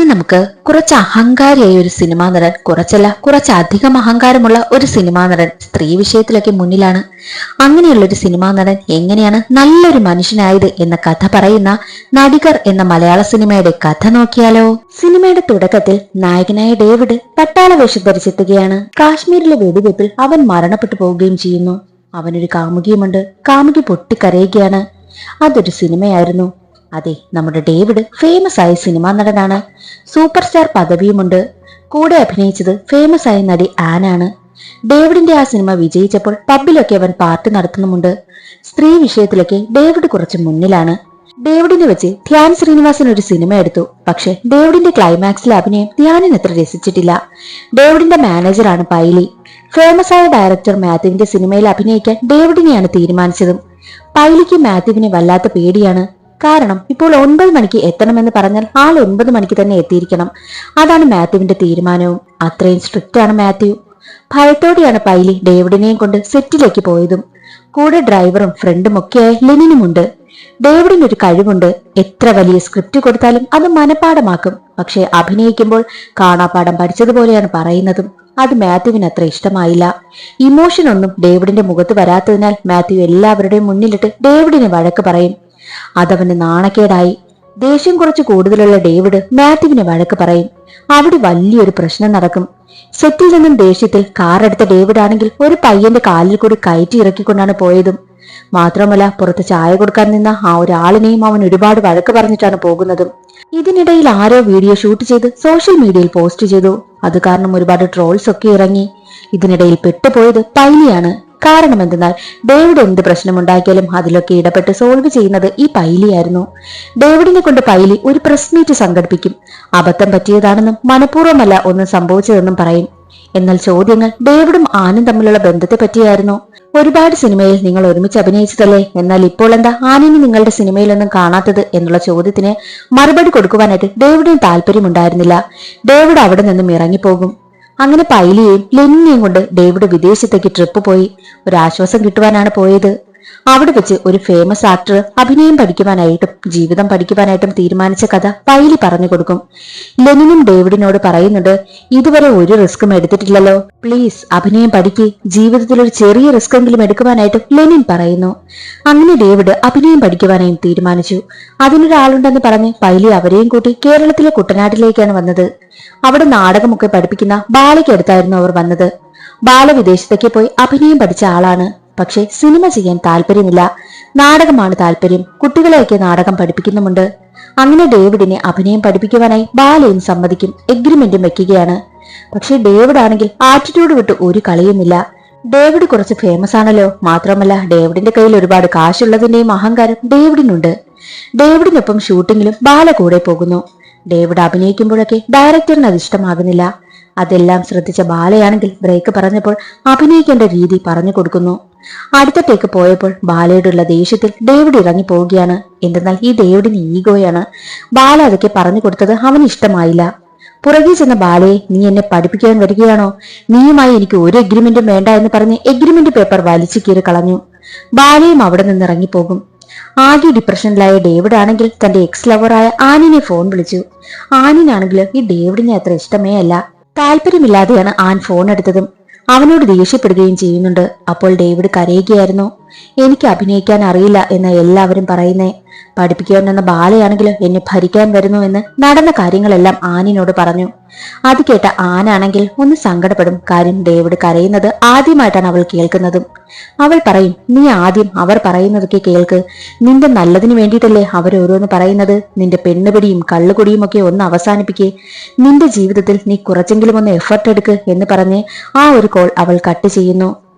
നമുക്ക് കുറച്ച് അഹങ്കാരിയായ ഒരു സിനിമാ നടൻ, കുറച്ചധികം അഹങ്കാരമുള്ള ഒരു സിനിമാ നടൻ സ്ത്രീ വിഷയത്തിലൊക്കെ മുന്നിലാണ്. അങ്ങനെയുള്ള ഒരു സിനിമാ നടൻ എങ്ങനെയാണ് നല്ലൊരു മനുഷ്യനായത് എന്ന കഥ പറയുന്ന നടികർ എന്ന മലയാള സിനിമയുടെ കഥ നോക്കിയാലോ? സിനിമയുടെ തുടക്കത്തിൽ നായകനായ ഡേവിഡ് പട്ടാള വേഷം ധരിച്ചെത്തുകയാണ്. കാശ്മീരിലെ വെടിവെപ്പിൽ അവൻ മരണപ്പെട്ടു പോവുകയും ചെയ്യുന്നു. അവനൊരു കാമുകിയുമുണ്ട്. കാമുകി പൊട്ടിക്കരയുകയാണ്. അതൊരു സിനിമയായിരുന്നു. അതെ, നമ്മുടെ ഡേവിഡ് ഫേമസ് ആയ സിനിമാ നടനാണ്. സൂപ്പർ സ്റ്റാർ പദവിയുമുണ്ട്. കൂടെ അഭിനയിച്ചത് ഫേമസ് ആയ നടി ആനാണ്. ഡേവിഡിന്റെ ആ സിനിമ വിജയിച്ചപ്പോൾ പബ്ബിലൊക്കെ അവൻ പാർട്ടി നടത്തുന്നുമുണ്ട്. സ്ത്രീ വിഷയത്തിലൊക്കെ ഡേവിഡ് കുറച്ച് മുന്നിലാണ്. ഡേവിഡിനെ വെച്ച് ധ്യാൻ ശ്രീനിവാസൻ ഒരു സിനിമ എടുത്തു. പക്ഷെ ഡേവിഡിന്റെ ക്ലൈമാക്സിലെ അഭിനയം ധ്യാനിന് അത്ര രസിച്ചിട്ടില്ല. ഡേവിഡിന്റെ മാനേജറാണ് പൈലി. ഫേമസ് ആയ ഡയറക്ടർ മാത്യുവിന്റെ സിനിമയിൽ അഭിനയിക്കാൻ ഡേവിഡിനെയാണ് തീരുമാനിച്ചതും. പൈലിക്ക് മാത്യുവിനെ വല്ലാത്ത പേടിയാണ്. കാരണം ഇപ്പോൾ 9 മണിക്ക് എത്തണമെന്ന് പറഞ്ഞാൽ ആൾ 9 മണിക്ക് തന്നെ എത്തിയിരിക്കണം. അതാണ് മാത്യുവിന്റെ തീരുമാനവും. അത്രയും സ്ട്രിക്റ്റ് ആണ് മാത്യു. ഭയത്തോടെയാണ് പൈലി ഡേവിഡിനെയും കൊണ്ട് സെറ്റിലേക്ക് പോയതും. കൂടെ ഡ്രൈവറും ഫ്രണ്ടും ഒക്കെയായ ലെനിനുമുണ്ട്. ഡേവിഡിന് ഒരു കഴിവുണ്ട്. എത്ര വലിയ സ്ക്രിപ്റ്റ് കൊടുത്താലും അത് മനഃപ്പാടമാക്കും. പക്ഷെ അഭിനയിക്കുമ്പോൾ കാണാപ്പാടം പഠിച്ചതുപോലെയാണ് പറയുന്നതും. അത് മാത്യുവിന് അത്ര ഇഷ്ടമായില്ല. ഇമോഷൻ ഒന്നും ഡേവിഡിന്റെ മുഖത്ത് വരാത്തതിനാൽ മാത്യു എല്ലാവരുടെയും മുന്നിലിട്ട് ഡേവിഡിന് വഴക്ക് പറയും. അതവന് നാണക്കേടായി. ദേഷ്യം കുറച്ച് കൂടുതലുള്ള ഡേവിഡ് മാത്യുവിനെ വഴക്ക് പറയും. അവിടെ വലിയൊരു പ്രശ്നം നടക്കും. സെറ്റിൽ നിന്നും ദേഷ്യത്തിൽ കാർ എടുത്ത ഡേവിഡ് ആണെങ്കിൽ ഒരു പയ്യന്റെ കാലിൽ കൂടി കയറ്റി ഇറക്കിക്കൊണ്ടാണ് പോയതും. മാത്രമല്ല, പുറത്ത് ചായ കൊടുക്കാൻ നിന്ന ആ ഒരാളിനെയും അവൻ ഒരുപാട് വഴക്ക് പറഞ്ഞിട്ടാണ് പോകുന്നതും. ഇതിനിടയിൽ ആരോ വീഡിയോ ഷൂട്ട് ചെയ്ത് സോഷ്യൽ മീഡിയയിൽ പോസ്റ്റ് ചെയ്തു. അത് കാരണം ഒരുപാട് ട്രോൾസ് ഒക്കെ ഇറങ്ങി. ഇതിനിടയിൽ പെട്ടുപോയത് പൈലിയാണ്. കാരണം എന്തെന്നാൽ ഡേവിഡ് എന്ത് പ്രശ്നമുണ്ടാക്കിയാലും അതിലൊക്കെ ഇടപെട്ട് സോൾവ് ചെയ്യുന്നത് ഈ പൈലിയായിരുന്നു. ഡേവിഡിനെ കൊണ്ട് പൈലി ഒരു പ്രസ് മീറ്റ് സംഘടിപ്പിക്കും. അബദ്ധം പറ്റിയതാണെന്നും മനഃപൂർവ്വമല്ല ഒന്നും സംഭവിച്ചതെന്നും പറയും. എന്നാൽ ചോദ്യങ്ങൾ ഡേവിഡും ആനും തമ്മിലുള്ള ബന്ധത്തെ പറ്റിയായിരുന്നു. ഒരുപാട് സിനിമയിൽ നിങ്ങൾ ഒരുമിച്ച് അഭിനയിച്ചതല്ലേ, എന്നാൽ ഇപ്പോൾ എന്താ ആനിനെ നിങ്ങളുടെ സിനിമയിലൊന്നും കാണാത്തത് എന്നുള്ള ചോദ്യത്തിന് മറുപടി കൊടുക്കുവാനായിട്ട് ഡേവിഡിന് താല്പര്യമുണ്ടായിരുന്നില്ല. ഡേവിഡ് അവിടെ നിന്നും ഇറങ്ങിപ്പോകും. അങ്ങനെ പൈലിയെയും ലെനിനെയും കൊണ്ട് ഡേവിഡ് വിദേശത്തേക്ക് ട്രിപ്പ് പോയി. ഒരാശ്വാസം കിട്ടുവാനാണ് പോയത്. അവിടെ വെച്ച് ഒരു ഫേമസ് ആക്ടർ അഭിനയം പഠിക്കുവാനായിട്ടും ജീവിതം പഠിക്കുവാനായിട്ടും തീരുമാനിച്ച കഥ പൈലി പറഞ്ഞു കൊടുക്കും. ലെനിനും ഡേവിഡിനോട് പറയുന്നുണ്ട്, ഇതുവരെ ഒരു റിസ്ക്കും എടുത്തിട്ടില്ലല്ലോ, പ്ലീസ് അഭിനയം പഠിക്ക്, ജീവിതത്തിൽ ഒരു ചെറിയ റിസ്ക് എങ്കിലും എടുക്കുവാനായിട്ട് ലെനിൻ പറയുന്നു. അങ്ങനെ ഡേവിഡ് അഭിനയം പഠിക്കുവാനായും തീരുമാനിച്ചു. അതിനൊരാളുണ്ടെന്ന് പറഞ്ഞ് പൈലി അവരെയും കൂട്ടി കേരളത്തിലെ കുട്ടനാട്ടിലേക്കാണ് വന്നത്. അവിടെ നാടകമൊക്കെ പഠിപ്പിക്കുന്ന ബാലയ്ക്കടുത്തായിരുന്നു അവർ വന്നത്. ബാല വിദേശത്തേക്ക് പോയി അഭിനയം പഠിച്ച ആളാണ്. പക്ഷെ സിനിമ ചെയ്യാൻ താല്പര്യമില്ല. നാടകമാണ് താല്പര്യം. കുട്ടികളെയൊക്കെ നാടകം പഠിപ്പിക്കുന്നുമുണ്ട്. അങ്ങനെ ഡേവിഡിനെ അഭിനയം പഠിപ്പിക്കുവാനായി ബാലയും സമ്മതിക്കും. എഗ്രിമെന്റും വെക്കുകയാണ്. പക്ഷെ ഡേവിഡ് ആണെങ്കിൽ ആറ്റിറ്റ്യൂഡ് വിട്ട് ഒരു കളിയുമില്ല. ഡേവിഡ് കുറച്ച് ഫേമസ് ആണല്ലോ. മാത്രമല്ല ഡേവിഡിന്റെ കയ്യിൽ ഒരുപാട് കാശുള്ളതിന്റെയും അഹങ്കാരം ഡേവിഡിനുണ്ട്. ഡേവിഡിനൊപ്പം ഷൂട്ടിങ്ങിലും ബാല കൂടെ പോകുന്നു. ഡേവിഡ് അഭിനയിക്കുമ്പോഴൊക്കെ ഡയറക്ടറിന് അത് ഇഷ്ടമാകുന്നില്ല. അതെല്ലാം ശ്രദ്ധിച്ച ബാലയാണെങ്കിൽ ബ്രേക്ക് പറഞ്ഞപ്പോൾ അഭിനയിക്കേണ്ട രീതി പറഞ്ഞു കൊടുക്കുന്നു. അടുത്ത ടേക്ക് പോയപ്പോൾ ബാലയോടുള്ള ദേഷ്യത്തിൽ ഡേവിഡ് ഇറങ്ങി പോവുകയാണ്. എന്തെന്നാൽ ഈ ഡേവിഡിന് ഈഗോയാണ്. ബാല അതൊക്കെ പറഞ്ഞു കൊടുത്തത് അവന് ഇഷ്ടമായില്ല. പുറകെ ചെന്ന ബാലയെ, നീ എന്നെ പഠിപ്പിക്കാൻ വരികയാണോ? നീയുമായി എനിക്ക് ഒരു എഗ്രിമെന്റും വേണ്ട എന്ന് പറഞ്ഞ് എഗ്രിമെന്റ് പേപ്പർ വലിച്ചു കീറി കളഞ്ഞു. ബാലയും അവിടെ നിന്ന് ഇറങ്ങിപ്പോകും. ആകെ ഡിപ്രഷനിലായ ഡേവിഡ് ആണെങ്കിൽ തന്റെ എക്സ് ലവറായ ആനിനെ ഫോൺ വിളിച്ചു. ആനിനാണെങ്കിൽ ഈ ഡേവിഡിനെ അത്ര ഇഷ്ടമേ അല്ല. താല്പര്യമില്ലാതെയാണ് ആൻ ഫോൺ എടുത്തതും. അവനോട് ദേഷ്യപ്പെടുകയും ചെയ്യുന്നുണ്ട്. അപ്പോൾ ഡേവിഡ് കരയുകയായിരുന്നു. എനിക്ക് അഭിനയിക്കാൻ അറിയില്ല എന്ന് എല്ലാവരും പറയുന്നേ. പഠിപ്പിക്കാൻ എന്ന ബാലയാണെങ്കിലും എന്നെ ഭരിക്കാൻ വരുന്നു എന്ന് നടന്ന കാര്യങ്ങളെല്ലാം ആനിനോട് പറഞ്ഞു. അത് കേട്ട ആനാണെങ്കിൽ ഒന്ന് സങ്കടപ്പെടും. കാര്യം ഡേവിഡ് കരയുന്നത് ആദ്യമായിട്ടാണ് അവൾ കേൾക്കുന്നതും. അവൾ പറയും, നീ ആദ്യം അവർ പറയുന്നതൊക്കെ കേൾക്ക്. നിന്റെ നല്ലതിന് വേണ്ടിയിട്ടല്ലേ അവരോരോന്ന് പറയുന്നത്. നിന്റെ പെണ്ണുപിടിയും കള്ളുകുടിയും ഒക്കെ ഒന്ന് അവസാനിപ്പിക്കേ. നിന്റെ ജീവിതത്തിൽ നീ കുറച്ചെങ്കിലും ഒന്ന് എഫർട്ട് എടുക്ക് എന്ന് പറഞ്ഞ് ആ ഒരു കോൾ അവൾ കട്ട് ചെയ്യുന്നു.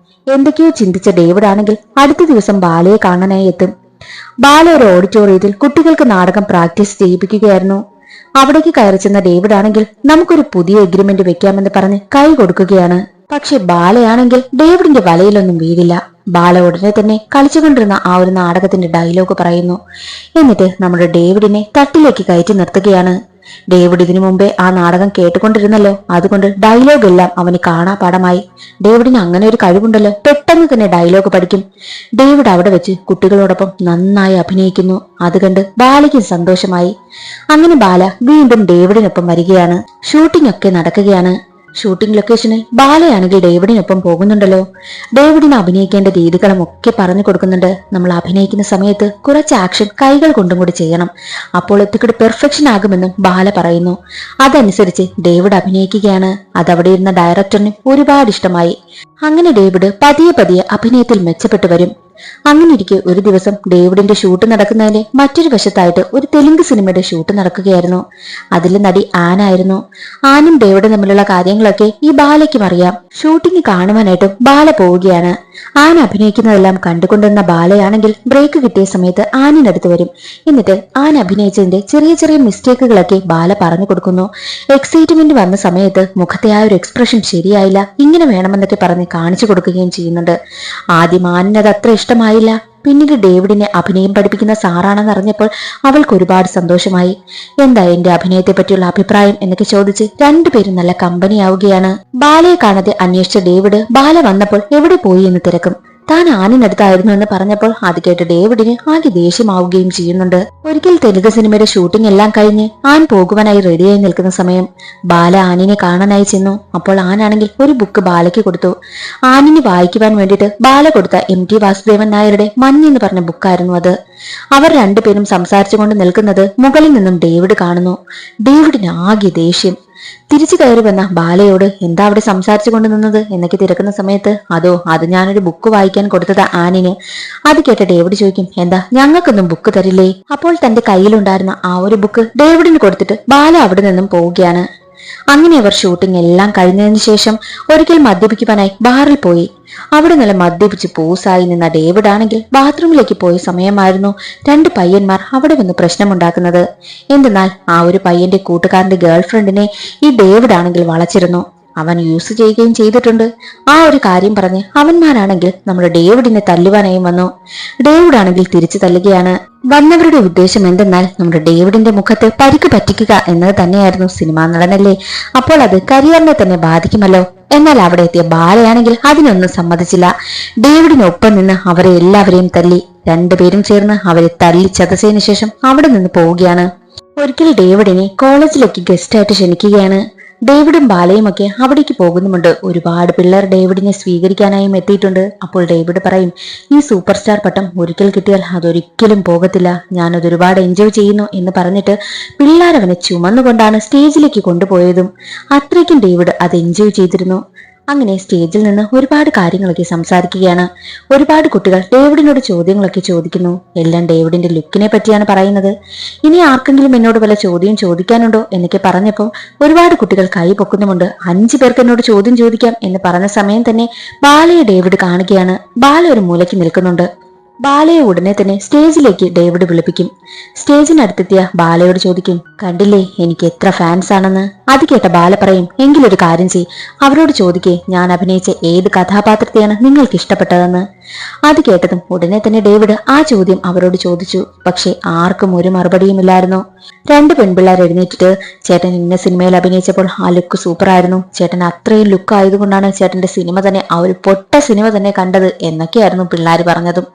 എന്തൊക്കെയോ ചിന്തിച്ച ഡേവിഡ് ആണെങ്കിൽ അടുത്ത ദിവസം ബാലയെ കാണാനായി എത്തും. ബാല ഒരു ഓഡിറ്റോറിയത്തിൽ കുട്ടികൾക്ക് നാടകം പ്രാക്ടീസ് ചെയ്യിപ്പിക്കുകയായിരുന്നു. അവിടേക്ക് കയറി ചെന്ന ഡേവിഡ് ആണെങ്കിൽ നമുക്കൊരു പുതിയ എഗ്രിമെന്റ് വെക്കാമെന്ന് പറഞ്ഞ് കൈ കൊടുക്കുകയാണ്. പക്ഷെ ബാലയാണെങ്കിൽ ഡേവിഡിന്റെ വലയിലൊന്നും വീഴില്ല. ബാല ഉടനെ തന്നെ കളിച്ചുകൊണ്ടിരുന്ന ആ ഒരു നാടകത്തിന്റെ ഡയലോഗ് പറയുന്നു. എന്നിട്ട് നമ്മുടെ ഡേവിഡിനെ തട്ടിലേക്ക് കയറ്റി നിർത്തുകയാണ്. ഡേവിഡ് ഇതിനു മുമ്പേ ആ നാടകം കേട്ടുകൊണ്ടിരുന്നല്ലോ, അതുകൊണ്ട് ഡയലോഗ് എല്ലാം അവന് കാണാപാഠമായി. ഡേവിഡിന് അങ്ങനെ ഒരു കഴിവുണ്ടല്ലോ, പെട്ടെന്ന് തന്നെ ഡയലോഗ് പഠിക്കും. ഡേവിഡ് അവിടെ വെച്ച് കുട്ടികളോടൊപ്പം നന്നായി അഭിനയിക്കുന്നു. അത് കണ്ട് ബാലയ്ക്ക് സന്തോഷമായി. അങ്ങനെ ബാല വീണ്ടും ഡേവിഡിനൊപ്പം വരികയാണ്. ഷൂട്ടിംഗ് ഒക്കെ നടക്കുകയാണ്. ഷൂട്ടിംഗ് ലൊക്കേഷനിൽ ബാലയാണെങ്കിൽ ഡേവിഡിനൊപ്പം പോകുന്നുണ്ടല്ലോ. ഡേവിഡിന് അഭിനയിക്കേണ്ട രീതികളും ഒക്കെ പറഞ്ഞു കൊടുക്കുന്നുണ്ട്. നമ്മൾ അഭിനയിക്കുന്ന സമയത്ത് കുറച്ച് ആക്ഷൻ കൈകൾ കൊണ്ടും കൂടി ചെയ്യണം, അപ്പോൾ ഒത്തിരി പെർഫെക്ഷൻ ആകുമെന്നും ബാല പറയുന്നു. അതനുസരിച്ച് ഡേവിഡ് അഭിനയിക്കുകയാണ്. അതവിടെ ഇരുന്ന ഡയറക്ടറിന് ഒരുപാട് ഇഷ്ടമായി. അങ്ങനെ ഡേവിഡ് പതിയെ പതിയെ അഭിനയത്തിൽ മെച്ചപ്പെട്ടു വരും. അങ്ങനെയിരിക്കെ ഒരു ദിവസം ഡേവിഡിന്റെ ഷൂട്ട് നടക്കുന്നതിന്റെ മറ്റൊരു വശത്തായിട്ട് ഒരു തെലുങ്ക് സിനിമയുടെ ഷൂട്ട് നടക്കുകയായിരുന്നു. അതിലെ നടി ആനായിരുന്നു. ആനും ഡേവിഡും തമ്മിലുള്ള കാര്യങ്ങളൊക്കെ ഈ ബാലയ്ക്കും അറിയാം. ഷൂട്ടിംഗ് കാണുവാനായിട്ടും ബാല പോവുകയാണ്. ആൻ അഭിനയിക്കുന്നതെല്ലാം കണ്ടുകൊണ്ടിരുന്ന ബാലയാണെങ്കിൽ ബ്രേക്ക് കിട്ടിയ സമയത്ത് ആനിനടുത്ത് വരും. എന്നിട്ട് ആൻ അഭിനയിച്ചതിന്റെ ചെറിയ ചെറിയ മിസ്റ്റേക്കുകളൊക്കെ ബാല പറഞ്ഞു കൊടുക്കുന്നു. എക്സൈറ്റ്മെന്റ് വന്ന സമയത്ത് മുഖത്തെ ആ ഒരു എക്സ്പ്രഷൻ ശരിയായില്ല, ഇങ്ങനെ വേണമെന്നൊക്കെ പറഞ്ഞ് കാണിച്ചു കൊടുക്കുകയും ചെയ്യുന്നുണ്ട്. ആദ്യം ആനിനത് അത്ര ഇഷ്ടമായില്ല. പിന്നീട് ഡേവിഡിനെ അഭിനയം പഠിപ്പിക്കുന്ന സാറാണെന്ന് അറിഞ്ഞപ്പോൾ അവൾക്ക് ഒരുപാട് സന്തോഷമായി. എന്താ എന്റെ അഭിനയത്തെ പറ്റിയുള്ള അഭിപ്രായം എന്നൊക്കെ ചോദിച്ച് രണ്ടുപേരും നല്ല കമ്പനിയാവുകയാണ്. ബാലയെ കാണാതെ അന്വേഷിച്ച ഡേവിഡ് ബാല വന്നപ്പോൾ എവിടെ പോയി എന്ന് തിരക്കും. താൻ ആനിനടുത്തായിരുന്നു എന്ന് പറഞ്ഞപ്പോൾ അത് കേട്ട് ഡേവിഡിന് ആകെ ദേഷ്യമാവുകയും ചെയ്യുന്നുണ്ട്. ഒരിക്കൽ തെലുങ്ക് സിനിമയുടെ ഷൂട്ടിംഗ് എല്ലാം കഴിഞ്ഞ് ആൻ പോകുവാനായി റെഡിയായി നിൽക്കുന്ന സമയം ബാല ആനിനെ കാണാനായി ചെന്നു. അപ്പോൾ ആനാണെങ്കിൽ ഒരു ബുക്ക് ബാലയ്ക്ക് കൊടുത്തു. ആനിന് വായിക്കുവാൻ വേണ്ടിയിട്ട് ബാല കൊടുത്ത MT വാസുദേവൻ നായരുടെ മഞ്ഞ് എന്ന് പറഞ്ഞ ബുക്കായിരുന്നു അത്. അവർ രണ്ടുപേരും സംസാരിച്ചുകൊണ്ട് നിൽക്കുന്നത് മുകളിൽ നിന്നും ഡേവിഡ് കാണുന്നു. ഡേവിഡിന് ആകെ ദേഷ്യം. തിരിച്ചു കയറി വന്ന ബാലയോട് എന്താ അവിടെ സംസാരിച്ചു കൊണ്ട് നിന്നത് എന്നൊക്കെ തിരക്കുന്ന സമയത്ത് അത് ഞാനൊരു ബുക്ക് വായിക്കാൻ കൊടുത്തത് ആനിന്. അത് കേട്ട ഡേവിഡ് ചോദിക്കും, എന്താ ഞങ്ങൾക്കൊന്നും ബുക്ക് തരില്ലേ? അപ്പോൾ തന്റെ കയ്യിലുണ്ടായിരുന്ന ആ ഒരു ബുക്ക് ഡേവിഡിന് കൊടുത്തിട്ട് ബാല അവിടെ നിന്നും പോവുകയാണ്. അങ്ങനെ അവർ ഷൂട്ടിംഗ് എല്ലാം കഴിഞ്ഞതിന് ശേഷം ഒരിക്കൽ മദ്യപിക്കുവാനായി ബാറിൽ പോയി. അവിടെ നല്ല മദ്യപിച്ച് പൂസായി നിന്ന ഡേവിഡ് ആണെങ്കിൽ ബാത്റൂമിലേക്ക് പോയ സമയമായിരുന്നു രണ്ട് പയ്യന്മാർ അവിടെ വന്ന് പ്രശ്നമുണ്ടാക്കുന്നത്. എന്തെന്നാൽ ആ ഒരു പയ്യന്റെ കൂട്ടുകാരന്റെ ഗേൾഫ്രണ്ടിനെ ഈ ഡേവിഡ് ആണെങ്കിൽ വളച്ചിരുന്നു. അവൻ യൂസ് ചെയ്യുകയും ചെയ്തിട്ടുണ്ട്. ആ ഒരു കാര്യം പറഞ്ഞ് അവന്മാരാണെങ്കിൽ നമ്മുടെ ഡേവിഡിനെ തല്ലുവാനായും വന്നു. ഡേവിഡ് ആണെങ്കിൽ തിരിച്ചു തല്ലുകയാണ്. വന്നവരുടെ ഉദ്ദേശം എന്തെന്നാൽ നമ്മുടെ ഡേവിഡിന്റെ മുഖത്ത് പരിക്ക് പറ്റിക്കുക എന്നത് തന്നെയായിരുന്നു. സിനിമാ നടനല്ലേ, അപ്പോൾ അത് കരിയറിനെ തന്നെ ബാധിക്കുമല്ലോ. എന്നാൽ അവിടെ എത്തിയ ബാലയാണെങ്കിൽ അതിനൊന്നും സമ്മതിച്ചില്ല. ഡേവിഡിനൊപ്പം നിന്ന് അവരെ എല്ലാവരെയും തല്ലി. രണ്ടുപേരും ചേർന്ന് അവരെ തല്ലി ചതച്ചതിന് ശേഷം അവിടെ നിന്ന് പോവുകയാണ്. ഒരിക്കൽ ഡേവിഡിനെ കോളേജിലേക്ക് ഗസ്റ്റായിട്ട് ക്ഷണിക്കുകയാണ്. ഡേവിഡും ബാലയും ഒക്കെ അവിടേക്ക് പോകുന്നുമുണ്ട്. ഒരുപാട് പിള്ളേർ ഡേവിഡിനെ സ്വീകരിക്കാനായും എത്തിയിട്ടുണ്ട്. അപ്പോൾ ഡേവിഡ് പറയും, ഈ സൂപ്പർ സ്റ്റാർ പട്ടം ഒരിക്കൽ കിട്ടിയാൽ അതൊരിക്കലും പോകത്തില്ല, ഞാനത് ഒരുപാട് എൻജോയ് ചെയ്യുന്നു എന്ന് പറഞ്ഞിട്ട് പിള്ളേരവനെ ചുമന്നുകൊണ്ടാണ് സ്റ്റേജിലേക്ക് കൊണ്ടുപോയതും. അത്രയ്ക്കും ഡേവിഡ് അത് എൻജോയ് ചെയ്തിരുന്നു. അങ്ങനെ സ്റ്റേജിൽ നിന്ന് ഒരുപാട് കാര്യങ്ങളൊക്കെ സംസാരിക്കുകയാണ്. ഒരുപാട് കുട്ടികൾ ഡേവിഡിനോട് ചോദ്യങ്ങളൊക്കെ ചോദിക്കുന്നു. എല്ലാം ഡേവിഡിന്റെ ലുക്കിനെ പറ്റിയാണ് പറയുന്നത്. ഇനി ആർക്കെങ്കിലും എന്നോട് വല്ല ചോദ്യം ചോദിക്കാനുണ്ടോ എന്നൊക്കെ പറഞ്ഞപ്പോൾ ഒരുപാട് കുട്ടികൾ കൈ പൊക്കുന്നുമുണ്ട്. 5 പേർക്ക് എന്നോട് ചോദ്യം ചോദിക്കാം എന്ന് പറഞ്ഞ സമയം തന്നെ ബാലയെ ഡേവിഡ് കാണുകയാണ്. ബാല ഒരു മൂലയ്ക്ക് നിൽക്കുന്നുണ്ട്. ബാലയെ ഉടനെ തന്നെ സ്റ്റേജിലേക്ക് ഡേവിഡ് വിളിപ്പിക്കും. സ്റ്റേജിനടുത്തെത്തിയ ബാലയോട് ചോദിക്കും, കണ്ടില്ലേ എനിക്ക് എത്ര ഫാൻസ് ആണെന്ന്? അത് കേട്ട ബാല പറയും, എങ്കിലൊരു കാര്യം ചെയ്, അവരോട് ചോദിക്കേ ഞാൻ അഭിനയിച്ച ഏത് കഥാപാത്രത്തെയാണ് നിങ്ങൾക്ക് ഇഷ്ടപ്പെട്ടതെന്ന്. അത് കേട്ടതും ഉടനെ തന്നെ ഡേവിഡ് ആ ചോദ്യം അവരോട് ചോദിച്ചു. പക്ഷെ ആർക്കും ഒരു മറുപടിയുമില്ലായിരുന്നു. 2 പെൺപിള്ളേർ എഴുന്നേറ്റിട്ട്, ചേട്ടൻ ഇന്ന സിനിമയിൽ അഭിനയിച്ചപ്പോൾ ആ ലുക്ക് സൂപ്പറായിരുന്നു, ചേട്ടൻ അത്രയും ലുക്ക് ആയതുകൊണ്ടാണ് ചേട്ടന്റെ സിനിമ തന്നെ ആ ഒരു പൊട്ട സിനിമ തന്നെ കണ്ടത് എന്നൊക്കെയായിരുന്നു പിള്ളേർ പറഞ്ഞതും.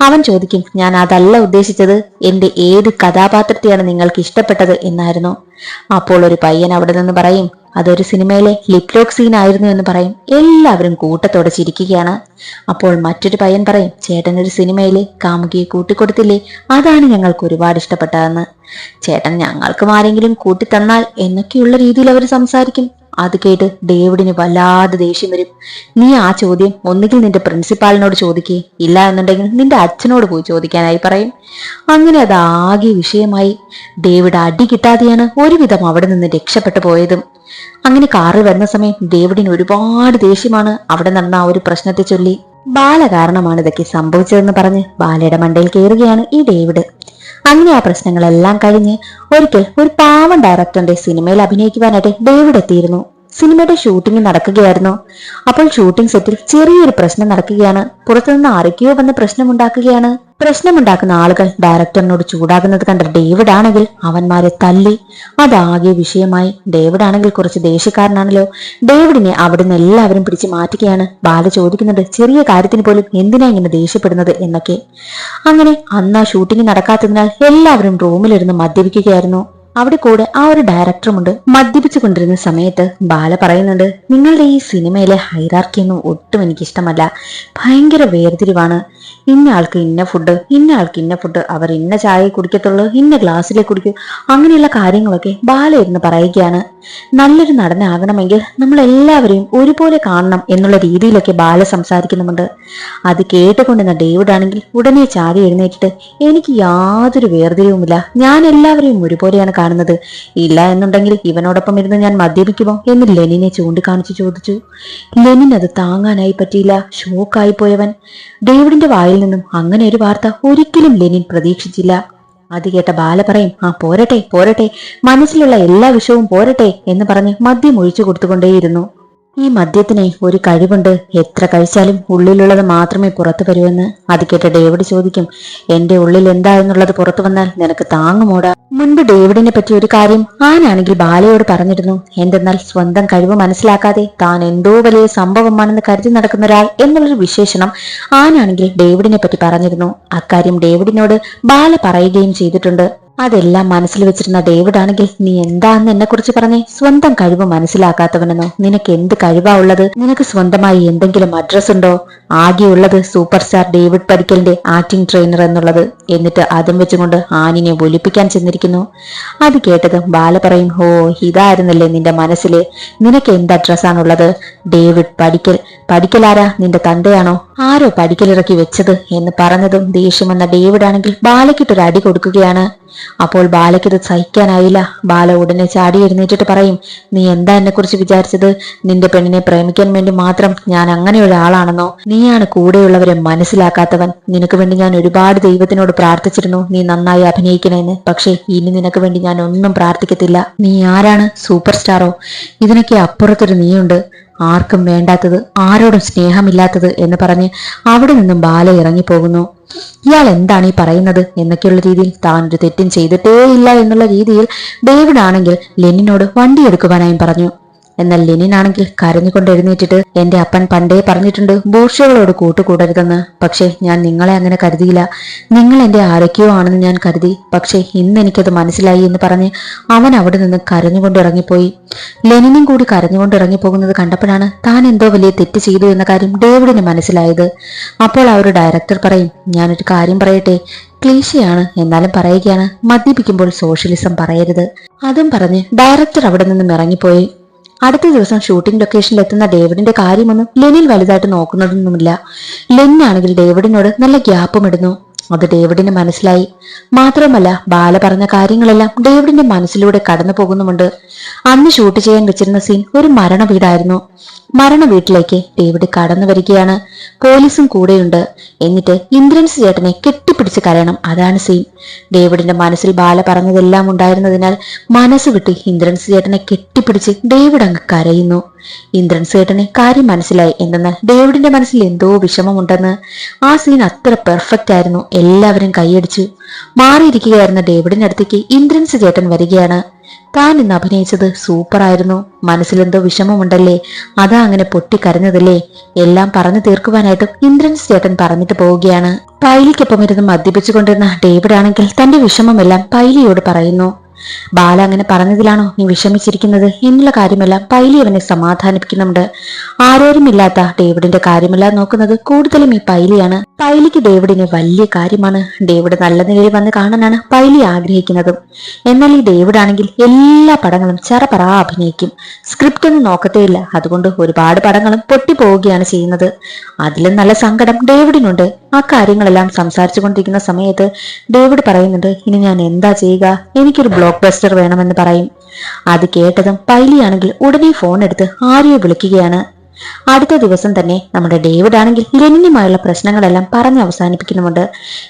അവൻ ചോദിക്കും, ഞാൻ അതല്ല ഉദ്ദേശിച്ചത്, എന്റെ ഏത് കഥാപാത്രത്തെയാണ് നിങ്ങൾക്ക് ഇഷ്ടപ്പെട്ടത് എന്നായിരുന്നു. അപ്പോൾ ഒരു പയ്യൻ അവിടെ നിന്ന് പറയും, അതൊരു സിനിമയിലെ ലിപ്ലോക്ക് സീൻ ആയിരുന്നു എന്ന് പറയും. എല്ലാവരും കൂട്ടത്തോടെ ചിരിക്കുകയാണ്. അപ്പോൾ മറ്റൊരു പയ്യൻ പറയും, ചേട്ടൻ ഒരു സിനിമയിലെ കാമുകിയെ കൂട്ടിക്കൊടുത്തില്ലേ, അതാണ് ഞങ്ങൾക്ക് ഒരുപാട് ഇഷ്ടപ്പെട്ടതെന്ന്. ചേട്ടൻ ഞങ്ങൾക്കും ആരെങ്കിലും കൂട്ടിത്തന്നാൽ എന്നൊക്കെയുള്ള രീതിയിൽ അവർ സംസാരിക്കും. അത് കേട്ട് ഡേവിഡിന് വല്ലാതെ ദേഷ്യം വരും. നീ ആ ചോദ്യം ഒന്നുകിൽ നിന്റെ പ്രിൻസിപ്പാളിനോട് ചോദിക്കേ, ഇല്ല എന്നുണ്ടെങ്കിൽ നിന്റെ അച്ഛനോട് പോയി ചോദിക്കാനായി പറയും. അങ്ങനെ അത് ആകെ വിഷയമായി. ഡേവിഡ് അടി കിട്ടാതെയാണ് ഒരുവിധം അവിടെ നിന്ന് രക്ഷപ്പെട്ടു പോയതും. അങ്ങനെ കാറിൽ വരുന്ന സമയം ഡേവിഡിന് ഒരുപാട് ദേഷ്യമാണ് അവിടെ നടന്ന ആ ഒരു പ്രശ്നത്തെ ചൊല്ലി. ബാല കാരണമാണ് ഇതൊക്കെ സംഭവിച്ചതെന്ന് പറഞ്ഞ് ബാലയുടെ മണ്ടയിൽ കയറുകയാണ് ഈ ഡേവിഡ്. അങ്ങനെ ആ പ്രശ്നങ്ങളെല്ലാം കഴിഞ്ഞ് ഒരിക്കൽ ഒരു പാവം ഡയറക്ടറിന്റെ സിനിമയിൽ അഭിനയിക്കുവാനായിട്ട് ഡേവിഡ് എത്തിയിരുന്നു. സിനിമയുടെ ഷൂട്ടിംഗ് നടക്കുകയായിരുന്നു. അപ്പോൾ ഷൂട്ടിംഗ് സെറ്റിൽ ചെറിയൊരു പ്രശ്നം നടക്കുകയാണ്. പുറത്തുനിന്ന് ആരൊക്കെയോ വന്ന് പ്രശ്നമുണ്ടാക്കുകയാണ്. പ്രശ്നമുണ്ടാക്കുന്ന ആളുകൾ ഡയറക്ടറിനോട് ചൂടാകുന്നത് കണ്ട ഡേവിഡ് ആണെങ്കിൽ അവന്മാരെ തല്ലി. അതാകെ വിഷയമായി. ഡേവിഡ് ആണെങ്കിൽ കുറച്ച് ദേഷ്യക്കാരനാണല്ലോ. ഡേവിഡിനെ അവിടുന്ന് എല്ലാവരും പിടിച്ച് മാറ്റുകയാണ്. ബാല ചോദിക്കുന്നുണ്ട്, ചെറിയ കാര്യത്തിന് പോലും എന്തിനാ ഇങ്ങനെ ദേഷ്യപ്പെടുന്നത് എന്നൊക്കെ. അങ്ങനെ അന്ന് ആ ഷൂട്ടിംഗ് നടക്കാത്തതിനാൽ എല്ലാവരും റൂമിലിരുന്ന് മദ്യപിക്കുകയായിരുന്നു. അവിടെ കൂടെ ആ ഒരു ഡയറക്ടറുമുണ്ട്. മദ്യപിച്ചു കൊണ്ടിരുന്ന സമയത്ത് ബാല പറയുന്നുണ്ട്, നിങ്ങളുടെ ഈ സിനിമയിലെ ഹൈറാർക്കിയൊന്നും ഒട്ടും എനിക്കിഷ്ടമല്ല. ഭയങ്കര വേർതിരിവാണ്. ഇന്ന ആൾക്ക് ഇന്ന ഫുഡ്, ഇന്ന ആൾക്ക് ഇന്ന ഫുഡ്, അവർ ഇന്ന ചായ കുടിക്കത്തുള്ളൂ, ഇന്ന ഗ്ലാസ്സിലേ കുടിക്കൂ, അങ്ങനെയുള്ള കാര്യങ്ങളൊക്കെ ബാല ഇരുന്ന് പറയുകയാണ്. നല്ലൊരു നടനാകണമെങ്കിൽ നമ്മൾ എല്ലാവരെയും ഒരുപോലെ കാണണം എന്നുള്ള രീതിയിലൊക്കെ ബാല സംസാരിക്കുന്നുമുണ്ട്. അത് കേട്ടുകൊണ്ടിരുന്ന ഡേവിഡ് ആണെങ്കിൽ ഉടനെ ചാടി എഴുന്നേറ്റിട്ട്, എനിക്ക് യാതൊരു വേർതിരിവുമില്ല, ഞാൻ എല്ലാവരെയും ഒരുപോലെയാണ് കാണുന്നത്. ഇല്ല എന്നുണ്ടെങ്കിൽ ഇവനോടൊപ്പം ഇരുന്ന് ഞാൻ മദ്യപിക്കുമോ എന്ന് ലെനിനെ ചൂണ്ടിക്കാണിച്ചു ചോദിച്ചു. ലെനിൻ അത് താങ്ങാനായി പറ്റിയില്ല. ഷോക്കായി പോയവൻ. ഡേവിഡിന്റെ വായിൽ നിന്നും അങ്ങനെ ഒരു വാർത്ത ഒരിക്കലും ലെനിൻ പ്രതീക്ഷിച്ചില്ല. അത് കേട്ട ബാല പറയും, ആ പോരട്ടെ പോരട്ടെ, മനസ്സിലുള്ള എല്ലാ വിഷയവും പോരട്ടെ എന്ന് പറഞ്ഞ് മദ്യം ഒഴിച്ചു കൊടുത്തുകൊണ്ടേയിരുന്നു. ഈ മദ്യത്തിന് ഒരു കഴിവുണ്ട്, എത്ര കഴിച്ചാലും ഉള്ളിലുള്ളത് മാത്രമേ പുറത്തു വരുമെന്ന്. അത് കേട്ട ഡേവിഡ് ചോദിക്കും, എന്റെ ഉള്ളിൽ എന്താ എന്നുള്ളത് പുറത്തു വന്നാൽ നിനക്ക് താങ്ങുമോടാ. മുൻപ് ഡേവിഡിനെ പറ്റി ഒരു കാര്യം ആനാണെങ്കിൽ ബാലയോട് പറഞ്ഞിരുന്നു. എന്തെന്നാൽ സ്വന്തം കഴിവ് മനസ്സിലാക്കാതെ താൻ എന്തോ വലിയ സംഭവമാണെന്ന് കരുതി നടക്കുന്ന ഒരാൾ എന്നുള്ളൊരു വിശേഷണം ആനാണെങ്കിൽ ഡേവിഡിനെ പറ്റി പറഞ്ഞിരുന്നു. അക്കാര്യം ഡേവിഡിനോട് ബാല പറയുകയും ചെയ്തിട്ടുണ്ട്. അതെല്ലാം മനസ്സിൽ വെച്ചിരുന്ന ഡേവിഡ് ആണെങ്കിൽ, നീ എന്താന്ന് എന്നെ കുറിച്ച് പറഞ്ഞേ, സ്വന്തം കഴിവ് മനസ്സിലാക്കാത്തവനെന്നോ? നിനക്ക് എന്ത് കഴിവാ ഉള്ളത്? നിനക്ക് സ്വന്തമായി എന്തെങ്കിലും അഡ്രസ് ഉണ്ടോ? ആകെയുള്ളത് സൂപ്പർ സ്റ്റാർ ഡേവിഡ് പടിക്കലിന്റെ ആക്ടിംഗ് ട്രെയിനർ എന്നുള്ളത്. എന്നിട്ട് അതും വെച്ചുകൊണ്ട് ആനിനെ ഒലിപ്പിക്കാൻ ചെന്നിരിക്കുന്നു. അത് കേട്ടത് ബാല പറയും, ഹോ, ഇതായിരുന്നല്ലേ നിന്റെ മനസ്സില്? നിനക്ക് എന്ത് അഡ്രസ്സാണുള്ളത്? ഡേവിഡ് പടിക്കൽ. പടിക്കലാരാ? നിന്റെ തന്തയാണോ? ആരോ പടിക്കലിറക്കി വെച്ചത് എന്ന് പറഞ്ഞതും ദേഷ്യം വന്ന ഡേവിഡ് ആണെങ്കിൽ ബാലയ്ക്കിട്ടൊരു അടി കൊടുക്കുകയാണ്. അപ്പോൾ ബാലയ്ക്കത് സഹിക്കാനായില്ല. ബാല ഉടനെ ചാടി എഴുന്നേറ്റിട്ട് പറയും, നീ എന്താ എന്നെ കുറിച്ച് വിചാരിച്ചത്? നിന്റെ പെണ്ണിനെ പ്രേമിക്കാൻ വേണ്ടി മാത്രം ഞാൻ അങ്ങനെ ഒരാളാണെന്നോ? നീയാണ് കൂടെയുള്ളവരെ മനസ്സിലാക്കാത്തവൻ. നിനക്ക് വേണ്ടി ഞാൻ ഒരുപാട് ദൈവത്തിനോട് പ്രാർത്ഥിച്ചിരുന്നു നീ നന്നായി അഭിനയിക്കണേന്ന്. പക്ഷേ ഇനി നിനക്ക് വേണ്ടി ഞാൻ ഒന്നും പ്രാർത്ഥിക്കത്തില്ല. നീ ആരാണ്? സൂപ്പർ സ്റ്റാറോ? ഇതിനൊക്കെ അപ്പുറത്തൊരു നീയുണ്ട്, ആർക്കും വേണ്ടാത്തത്, ആരോടും സ്നേഹമില്ലാത്തത് എന്ന് പറഞ്ഞ് അവിടെ നിന്നും ബാല ഇറങ്ങിപ്പോകുന്നു. ഇയാൾ എന്താണ് ഈ പറയുന്നത് എന്നൊക്കെയുള്ള രീതിയിൽ താൻ ഒരു തെറ്റും ചെയ്തിട്ടേ ഇല്ല എന്നുള്ള രീതിയിൽ ഡേവിഡ് ആണെങ്കിൽ ലെനിനോട് വണ്ടി എടുക്കുവാനായും പറഞ്ഞു. എന്നാൽ ലെനിൻ ആണെങ്കിൽ കരഞ്ഞുകൊണ്ട് എഴുന്നേറ്റിട്ട്, എന്റെ അപ്പൻ പണ്ടേ പറഞ്ഞിട്ടുണ്ട് ബോർഷകളോട് കൂട്ടുകൂടരുതെന്ന്. പക്ഷെ ഞാൻ നിങ്ങളെ അങ്ങനെ കരുതിയില്ല. നിങ്ങൾ എന്റെ ആരൊക്കെയോ ആണെന്ന് ഞാൻ കരുതി. പക്ഷെ ഇന്ന് എനിക്കത് മനസ്സിലായി എന്ന് പറഞ്ഞ് അവൻ അവിടെ നിന്ന് കരഞ്ഞുകൊണ്ട് ഇറങ്ങിപ്പോയി. ലെനിനും കൂടി കരഞ്ഞുകൊണ്ട് ഇറങ്ങിപ്പോകുന്നത് കണ്ടപ്പോഴാണ് താൻ എന്തോ വലിയ തെറ്റ് ചെയ്തു എന്ന കാര്യം ഡേവിഡിന് മനസ്സിലായത്. അപ്പോൾ ആ ഒരു ഡയറക്ടർ പറയും, ഞാനൊരു കാര്യം പറയട്ടെ, ക്ലീശയാണ് എന്നാലും പറയുകയാണ്, മദ്യപിക്കുമ്പോൾ സോഷ്യലിസം പറയരുത്. അതും പറഞ്ഞ് ഡയറക്ടർ അവിടെ നിന്നും ഇറങ്ങിപ്പോയി. അടുത്ത ദിവസം ഷൂട്ടിംഗ് ലൊക്കേഷനിൽ എത്തുന്ന ഡേവിഡിന്റെ കാര്യമൊന്നും ലെനിൽ വലുതായിട്ട് നോക്കുന്നതൊന്നുമില്ല. ലെനിനാണെങ്കിൽ ഡേവിഡിനോട് നല്ല ഗ്യാപ്പും ഇടുന്നു. അത് ഡേവിഡിന് മനസ്സിലായി. മാത്രമല്ല ബാല പറഞ്ഞ കാര്യങ്ങളെല്ലാം ഡേവിഡിന്റെ മനസ്സിലൂടെ കടന്നു പോകുന്നുമുണ്ട്. അന്ന് ഷൂട്ട് ചെയ്യാൻ വെച്ചിരുന്ന സീൻ ഒരു മരണ വീടായിരുന്നു. മരണ വീട്ടിലേക്ക് ഡേവിഡ് കടന്നു വരികയാണ്. പോലീസും കൂടെയുണ്ട്. എന്നിട്ട് ഇന്ദ്രൻസ് ചേട്ടനെ കെട്ടിപ്പിടിച്ച് കരയണം, അതാണ് സീൻ. ഡേവിഡിന്റെ മനസ്സിൽ ബാല പറഞ്ഞതെല്ലാം ഉണ്ടായിരുന്നതിനാൽ മനസ്സ് വിട്ട് ഇന്ദ്രൻസ് ചേട്ടനെ കെട്ടിപ്പിടിച്ച് ഡേവിഡ് അങ്ങ് കരയുന്നു. ഇന്ദ്രൻസ് ചേട്ടനെ കാര്യം മനസ്സിലായി. എന്തെന്നാൽ ഡേവിഡിന്റെ മനസ്സിൽ എന്തോ വിഷമമുണ്ടെന്ന്. ആ സീൻ അത്ര പെർഫെക്റ്റ് ആയിരുന്നു. എല്ലാവരും കൈയടിച്ചു. മാറിയിരിക്കുകയായിരുന്ന ഡേവിഡിന്റെ അടുത്തേക്ക് ഇന്ദ്രൻസ് ചേട്ടൻ വരികയാണ്. താൻ ഇന്ന് അഭിനയിച്ചത് സൂപ്പറായിരുന്നു. മനസ്സിലെന്തോ വിഷമമുണ്ടല്ലേ, അതാ അങ്ങനെ പൊട്ടിക്കരഞ്ഞതല്ലേ? എല്ലാം പറഞ്ഞു തീർക്കുവാനായിട്ടും ഇന്ദ്രൻസ് ചേട്ടൻ പറഞ്ഞിട്ട് പോവുകയാണ്. പൈലിക്കൊപ്പം ഇരുന്ന് മദ്യപിച്ചുകൊണ്ടിരുന്ന ഡേവിഡ് ആണെങ്കിൽ തന്റെ വിഷമമെല്ലാം പൈലിയോട് പറയുന്നു. ബാല അങ്ങനെ പറഞ്ഞതിലാണോ നീ വിഷമിച്ചിരിക്കുന്നത് എന്നുള്ള കാര്യമെല്ലാം പൈലി അവനെ സമാധാനിപ്പിക്കുന്നുണ്ട്. ആരോരുമില്ലാത്ത ഡേവിഡിന്റെ കാര്യമെല്ലാം നോക്കുന്നത് കൂടുതലും ഈ പൈലിയാണ്. പൈലിക്ക് ഡേവിഡിന് വലിയ കാര്യമാണ്. ഡേവിഡ് നല്ല നിലയിൽ വന്ന് കാണാനാണ് പൈലി ആഗ്രഹിക്കുന്നതും. എന്നാൽ ഈ ഡേവിഡ് ആണെങ്കിൽ എല്ലാ പടങ്ങളും ചെറപറ അഭിനയിക്കും. സ്ക്രിപ്റ്റ് ഒന്നും നോക്കത്തേയില്ല. അതുകൊണ്ട് ഒരുപാട് പടങ്ങളും പൊട്ടിപ്പോവുകയാണ് ചെയ്യുന്നത്. അതിലും നല്ല സങ്കടം ഡേവിഡിനുണ്ട്. ആ കാര്യങ്ങളെല്ലാം സംസാരിച്ചു കൊണ്ടിരിക്കുന്ന സമയത്ത് ഡേവിഡ് പറയുന്നുണ്ട്, ഇനി ഞാൻ എന്താ ചെയ്യുക, എനിക്കൊരു ബ്ലോക്ക് ബസ്റ്റർ വേണമെന്ന് പറയും. അത് കേട്ടതും പൈലിയാണെങ്കിൽ ഉടനെ ഫോൺ എടുത്ത് ആരെയോ വിളിക്കുകയാണ്. അടുത്ത ദിവസം തന്നെ നമ്മുടെ ഡേവിഡ് ആണെങ്കിൽ ലെനിനുമായുള്ള പ്രശ്നങ്ങളെല്ലാം പറഞ്ഞ് അവസാനിപ്പിക്കുന്നുമുണ്ട്.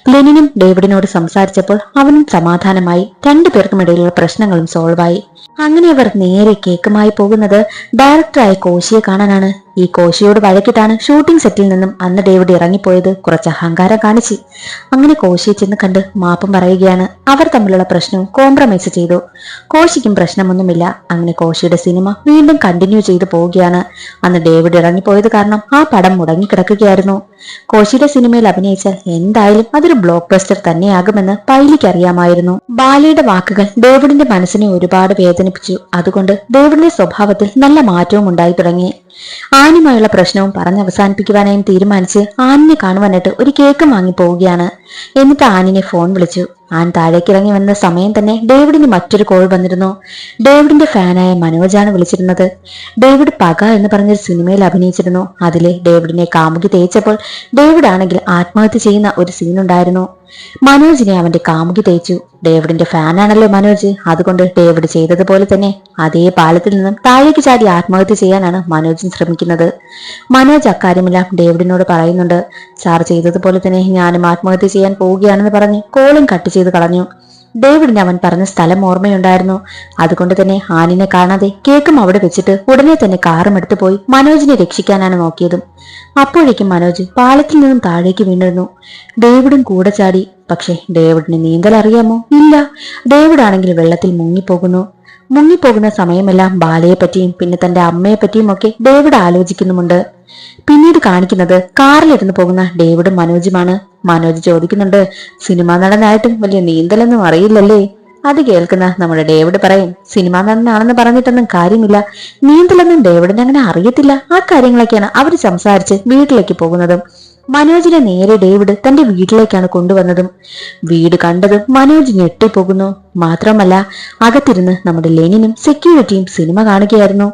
ലെനിനും ഡേവിഡിനോട് സംസാരിച്ചപ്പോൾ അവനും സമാധാനമായി, രണ്ടുപേർക്കും ഇടയിലുള്ള പ്രശ്നങ്ങളും സോൾവായി. അങ്ങനെ അവർ നേരെ കേക്കുമായി പോകുന്നത് ഡയറക്ടറായ കോശിയെ കാണാനാണ്. ഈ കോശിയോട് വഴക്കിട്ടാണ് ഷൂട്ടിംഗ് സെറ്റിൽ നിന്നും അന്ന് ഡേവിഡ് ഇറങ്ങിപ്പോയത്. കുറച്ച് അഹങ്കാരം കാണിച്ച് അങ്ങനെ കോശിയെ ചെന്ന് കണ്ട് മാപ്പും പറയുകയാണ്. അവർ തമ്മിലുള്ള പ്രശ്നവും കോംപ്രമൈസ് ചെയ്തു. കോശിക്കും പ്രശ്നമൊന്നുമില്ല. അങ്ങനെ കോശിയുടെ സിനിമ വീണ്ടും കണ്ടിന്യൂ ചെയ്തു പോവുകയാണ്. അന്ന് ഡേവിഡ് ഇറങ്ങിപ്പോയത് കാരണം ആ പടം മുടങ്ങിക്കിടക്കുകയായിരുന്നു. കോശിയുടെ സിനിമയിൽ അഭിനയിച്ചാൽ എന്തായാലും അതൊരു ബ്ലോക്ക് ബസ്റ്റർ തന്നെയാകുമെന്ന് പൈലിക്ക് അറിയാമായിരുന്നു. ബാലയുടെ വാക്കുകൾ ഡേവിഡിന്റെ മനസ്സിനെ ഒരുപാട് വേദനിപ്പിച്ചു. അതുകൊണ്ട് ഡേവിഡിന്റെ സ്വഭാവത്തിൽ നല്ല മാറ്റവും ഉണ്ടായി തുടങ്ങി. ആനുമായുള്ള പ്രശ്നവും പറഞ്ഞ് അവസാനിപ്പിക്കുവാനായും തീരുമാനിച്ച് ആനിനെ കാണുവാനായിട്ട് ഒരു കേക്ക് വാങ്ങി പോവുകയാണ്. എന്നിട്ട് ആനിനെ ഫോൺ വിളിച്ചു. ആൻ താഴേക്ക് ഇറങ്ങി വന്ന സമയം തന്നെ ഡേവിഡിന് മറ്റൊരു കോൾ വന്നിരുന്നു. ഡേവിഡിന്റെ ഫാനായ മനോജാണ് വിളിച്ചിരുന്നത്. ഡേവിഡ് പക എന്ന് പറഞ്ഞൊരു സിനിമയിൽ അഭിനയിച്ചിരുന്നു. അതിലെ ഡേവിഡിനെ കാമുകി തേച്ചപ്പോൾ ഡേവിഡ് ആണെങ്കിൽ ആത്മഹത്യ ചെയ്യുന്ന ഒരു സീനുണ്ടായിരുന്നു. മനോജിനെ അവന്റെ കാമുകി തേച്ചു. ഡേവിഡിന്റെ ഫാനാണല്ലോ മനോജ്. അതുകൊണ്ട് ഡേവിഡ് ചെയ്തതുപോലെ തന്നെ അതേ പാലത്തിൽ നിന്നും താഴേക്ക് ചാടി ആത്മഹത്യ ചെയ്യാനാണ് മനോജും ശ്രമിക്കുന്നത്. മനോജ് അക്കാര്യമെല്ലാം ഡേവിഡിനോട് പറയുന്നുണ്ട്. സാർ ചെയ്തതുപോലെ തന്നെ ഞാനും ആത്മഹത്യ ചെയ്യാൻ പോവുകയാണെന്ന് പറഞ്ഞ് കോളും കട്ട് ചെയ്ത് കളഞ്ഞു. ഡേവിഡിന് അവൻ പറഞ്ഞ സ്ഥലം ഓർമ്മയുണ്ടായിരുന്നു. അതുകൊണ്ട് തന്നെ ആനിനെ കാണാതെ കേക്കും അവിടെ വെച്ചിട്ട് ഉടനെ തന്നെ കാറും എടുത്തു പോയി മനോജിനെ രക്ഷിക്കാനാണ് നോക്കിയതും. അപ്പോഴേക്കും മനോജ് പാലത്തിൽ നിന്നും താഴേക്ക് വീണിരുന്നു. ഡേവിഡും കൂടെ ചാടി. പക്ഷെ ഡേവിഡിന് നീന്തൽ അറിയാമോ? ഇല്ല. ഡേവിഡ് ആണെങ്കിൽ വെള്ളത്തിൽ മുങ്ങിപ്പോകുന്ന സമയമെല്ലാം ബാലയെ പറ്റിയും പിന്നെ തന്റെ അമ്മയെ പറ്റിയും ഒക്കെ ഡേവിഡ് ആലോചിക്കുന്നുമുണ്ട്. പിന്നീട് കാണിക്കുന്നത് കാറിലിരുന്ന് പോകുന്ന ഡേവിഡും മനോജുമാണ്. മനോജ് ചോദിക്കുന്നുണ്ട്, സിനിമാ നടനായിട്ടും വലിയ നീന്തലൊന്നും അറിയില്ലല്ലേ? അത് കേൾക്കുന്ന നമ്മുടെ ഡേവിഡ് പറയും, സിനിമാ നടനാണെന്ന് പറഞ്ഞിട്ടൊന്നും കാര്യമില്ല, നീന്തലൊന്നും ഡേവിഡിന് അങ്ങനെ അറിയത്തില്ല. ആ കാര്യങ്ങളൊക്കെയാണ് അവർ സംസാരിച്ച് വീട്ടിലേക്ക് പോകുന്നതും. മനോജിനെ നേരെ ഡേവിഡ് തന്റെ വീട്ടിലേക്കാണ് കൊണ്ടുവന്നതും. വീട് കണ്ടതും മനോജ് ഞെട്ടിപ്പോകുന്നു. മാത്രമല്ല അകത്തിരുന്ന് നമ്മുടെ ലെനിനും സെക്യൂരിറ്റിയും സിനിമ കാണുകയായിരുന്നു.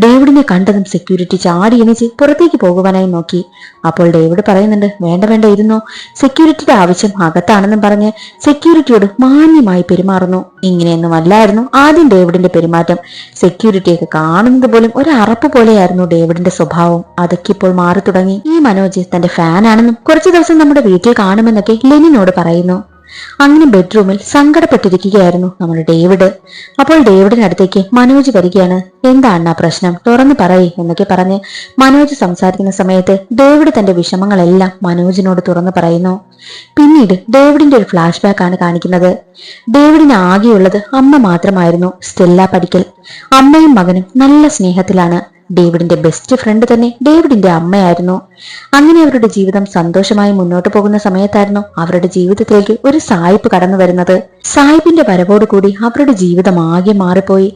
ഡേവിഡിനെ കണ്ടതും സെക്യൂരിറ്റി ചാടി എണീച്ച് പുറത്തേക്ക് പോകുവാനായി നോക്കി. അപ്പോൾ ഡേവിഡ് പറയുന്നുണ്ട്, വേണ്ട വേണ്ട ഇരുന്നോ. സെക്യൂരിറ്റിയുടെ ആവശ്യം അകത്താണെന്നും പറഞ്ഞ് സെക്യൂരിറ്റിയോട് മാന്യമായി പെരുമാറുന്നു. ഇങ്ങനെയൊന്നും അല്ലായിരുന്നു ആദ്യം ഡേവിഡിന്റെ പെരുമാറ്റം. സെക്യൂരിറ്റിയൊക്കെ കാണുന്നത് പോലും ഒരു അറപ്പ് പോലെയായിരുന്നു ഡേവിഡിന്റെ സ്വഭാവം. അതൊക്കെ ഇപ്പോൾ മാറി തുടങ്ങി. ഈ മനോജ് തന്റെ ഫാനാണെന്നും കുറച്ചു ദിവസം നമ്മുടെ വീട്ടിൽ കാണുമെന്നൊക്കെ ലെനിനോട് പറയുന്നു. അങ്ങനെ ബെഡ്റൂമിൽ സങ്കടപ്പെട്ടിരിക്കുകയായിരുന്നു നമ്മുടെ ഡേവിഡ്. അപ്പോൾ ഡേവിഡിനടുത്തേക്ക് മനോജ് വരികയാണ്. എന്താണ് ആ പ്രശ്നം, തുറന്നു പറയേ എന്നൊക്കെ പറഞ്ഞ് മനോജ് സംസാരിക്കുന്ന സമയത്ത് ഡേവിഡ് തന്റെ വിഷമങ്ങളെല്ലാം മനോജിനോട് തുറന്നു പറയുന്നു. പിന്നീട് ഡേവിഡിന്റെ ഒരു ഫ്ലാഷ് ബാക്ക് ആണ് കാണിക്കുന്നത്. ഡേവിഡിന് ആകെയുള്ളത് അമ്മ മാത്രമായിരുന്നു, സ്റ്റെല്ല പടിക്കൽ. അമ്മയും മകനും നല്ല സ്നേഹത്തിലാണ്. ഡേവിഡിന്റെ ബെസ്റ്റ് ഫ്രണ്ട് തന്നെ ഡേവിഡിന്റെ അമ്മയായിരുന്നു. അങ്ങനെ അവരുടെ ജീവിതം സന്തോഷമായി മുന്നോട്ട് പോകുന്ന സമയത്തായിരുന്നു അവരുടെ ജീവിതത്തിലേക്ക് ഒരു സായിപ്പ് കടന്നു വരുന്നത്. സായിപ്പിന്റെ വരവോടുകൂടി അവരുടെ ജീവിതം ആകെ മാറിപ്പോയി.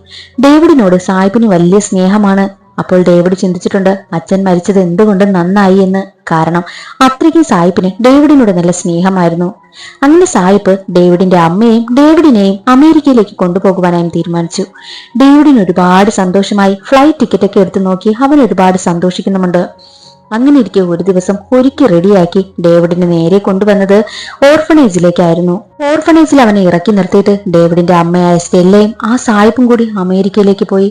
ഡേവിഡിനോട് സായിപ്പിന് വലിയ സ്നേഹമാണ്. അപ്പോൾ ഡേവിഡ് ചിന്തിച്ചിട്ടുണ്ട്, അച്ഛൻ മരിച്ചത് എന്തുകൊണ്ട് നന്നായി എന്ന്. കാരണം അത്രയ്ക്കും സായിപ്പിന് ഡേവിഡിനോട് നല്ല സ്നേഹമായിരുന്നു. അങ്ങനെ സായിപ്പ് ഡേവിഡിന്റെ അമ്മയെയും ഡേവിഡിനെയും അമേരിക്കയിലേക്ക് കൊണ്ടുപോകുവാനായി തീരുമാനിച്ചു. ഡേവിഡിന് ഒരുപാട് സന്തോഷമായി. ഫ്ലൈറ്റ് ടിക്കറ്റ് ഒക്കെ എടുത്തു നോക്കി അവൻ ഒരുപാട് സന്തോഷിക്കുന്നുമുണ്ട്. അങ്ങനെ ഇരിക്കെ ഒരു ദിവസം ഒരുക്കി റെഡിയാക്കി ഡേവിഡിനെ നേരെ കൊണ്ടുവന്നത് ഓർഫണേജിലേക്കായിരുന്നു. ഓർഫണേജിൽ അവനെ ഇറക്കി നിർത്തിയിട്ട് ഡേവിഡിന്റെ അമ്മയായ സ്റ്റെല്ലയും ആ സായിപ്പും കൂടി അമേരിക്കയിലേക്ക് പോയി.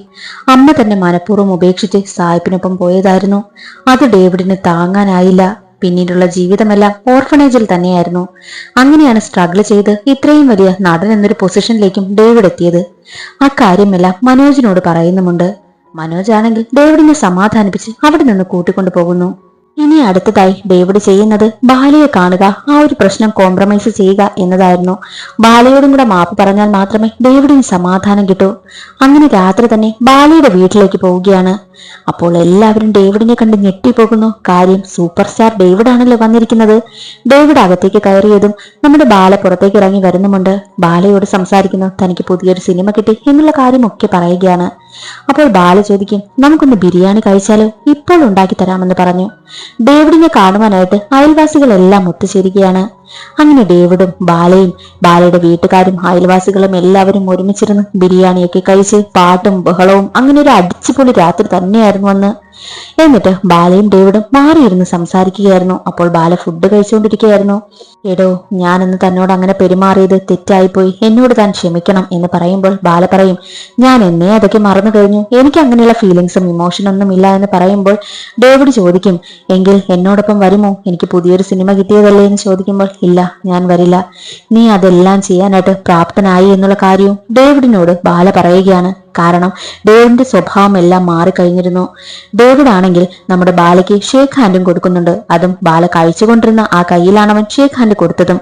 അമ്മ തന്നെ മനഃപൂർവ്വം ഉപേക്ഷിച്ച് സായിപ്പിനൊപ്പം പോയതായിരുന്നു. അത് ഡേവിഡിന് താങ്ങാനായില്ല. പിന്നീടുള്ള ജീവിതമെല്ലാം ഓർഫണേജിൽ തന്നെയായിരുന്നു. അങ്ങനെയാണ് സ്ട്രഗിൾ ചെയ്ത് ഇത്രയും വലിയ നടൻ എന്നൊരു പൊസിഷനിലേക്കും ഡേവിഡ് എത്തിയത്. ആ കാര്യമെല്ലാം മനോജിനോട് പറയുന്നുമുണ്ട്. മനോജ് ആണെങ്കിൽ ഡേവിഡിനെ സമാധാനിപ്പിച്ച് അവിടെ നിന്ന് കൂട്ടിക്കൊണ്ടു പോകുന്നു. ഇനി അടുത്തതായി ഡേവിഡ് ചെയ്യുന്നത് ബാലയെ കാണുക, ആ ഒരു പ്രശ്നം കോംപ്രമൈസ് ചെയ്യുക എന്നതായിരുന്നു. ബാലയോടും കൂടെ മാപ്പ് പറഞ്ഞാൽ മാത്രമേ ഡേവിഡിന് സമാധാനം കിട്ടൂ. അങ്ങനെ രാത്രി തന്നെ ബാലയുടെ വീട്ടിലേക്ക് പോവുകയാണ്. അപ്പോൾ എല്ലാവരും ഡേവിഡിനെ കണ്ട് ഞെട്ടിപ്പോകുന്നു. കാര്യം സൂപ്പർ സ്റ്റാർ ഡേവിഡ് ആണല്ലോ വന്നിരിക്കുന്നത്. ഡേവിഡ് അകത്തേക്ക് കയറിയതും നമ്മുടെ ബാല പുറത്തേക്ക് ഇറങ്ങി വരുന്നുമുണ്ട്. ബാലയോട് സംസാരിക്കുന്നു. തനിക്ക് പുതിയൊരു സിനിമ കിട്ടി എന്നുള്ള കാര്യമൊക്കെ പറയുകയാണ്. അപ്പോൾ ബാല ചോദിക്കും, നമുക്കൊന്ന് ബിരിയാണി കഴിച്ചാലോ, ഇപ്പോൾ ഉണ്ടാക്കി തരാമെന്ന് പറഞ്ഞു. ഡേവിഡിനെ കാണുവാനായിട്ട് അയൽവാസികളെല്ലാം ഒത്തുചേരുകയാണ്. അങ്ങനെ ഡേവിഡും ബാലയും ബാലയുടെ വീട്ടുകാരും അയൽവാസികളും എല്ലാവരും ഒരുമിച്ചിരുന്ന് ബിരിയാണിയൊക്കെ കഴിച്ച് പാട്ടും ബഹളവും അങ്ങനെ ഒരു അടിച്ചുപൊളി രാത്രി തന്നെയായിരുന്നു അന്ന്. എന്നിട്ട് ബാലയും ഡേവിഡും മാറിയിരുന്ന് സംസാരിക്കുകയായിരുന്നു. അപ്പോൾ ബാല ഫുഡ് കഴിച്ചുകൊണ്ടിരിക്കുകയായിരുന്നു. എടോ, ഞാനിന്ന് തന്നോട് അങ്ങനെ പെരുമാറിയത് തെറ്റായിപ്പോയി, എന്നോട് താൻ ക്ഷമിക്കണം എന്ന് പറയുമ്പോൾ ബാല പറയും, ഞാൻ എന്നെ അതൊക്കെ മറന്നു കഴിഞ്ഞു, എനിക്ക് അങ്ങനെയുള്ള ഫീലിങ്സും ഇമോഷനൊന്നും ഇല്ല എന്ന് പറയുമ്പോൾ ഡേവിഡ് ചോദിക്കും, എങ്കിൽ എന്നോടൊപ്പം വരുമോ, എനിക്ക് പുതിയൊരു സിനിമ കിട്ടിയതല്ലേ എന്ന് ചോദിക്കുമ്പോൾ ഇല്ല, ഞാൻ വരില്ല, നീ അതെല്ലാം ചെയ്യാനായിട്ട് പ്രാപ്തനായി എന്നുള്ള കാര്യവും ഡേവിഡിനോട് ബാല പറയുകയാണ്. കാരണം ഡേവിഡിന്റെ സ്വഭാവം എല്ലാം മാറിക്കഴിഞ്ഞിരുന്നു. ഡേവിഡ് ആണെങ്കിൽ നമ്മുടെ ബാലയ്ക്ക് ഷേക്ക് ഹാൻഡും കൊടുക്കുന്നുണ്ട്. അതും ബാല കഴിച്ചുകൊണ്ടിരുന്ന ആ കയ്യിലാണ് അവൻ ഷേക്ക് ഹാൻഡ് കൊടുത്തതും.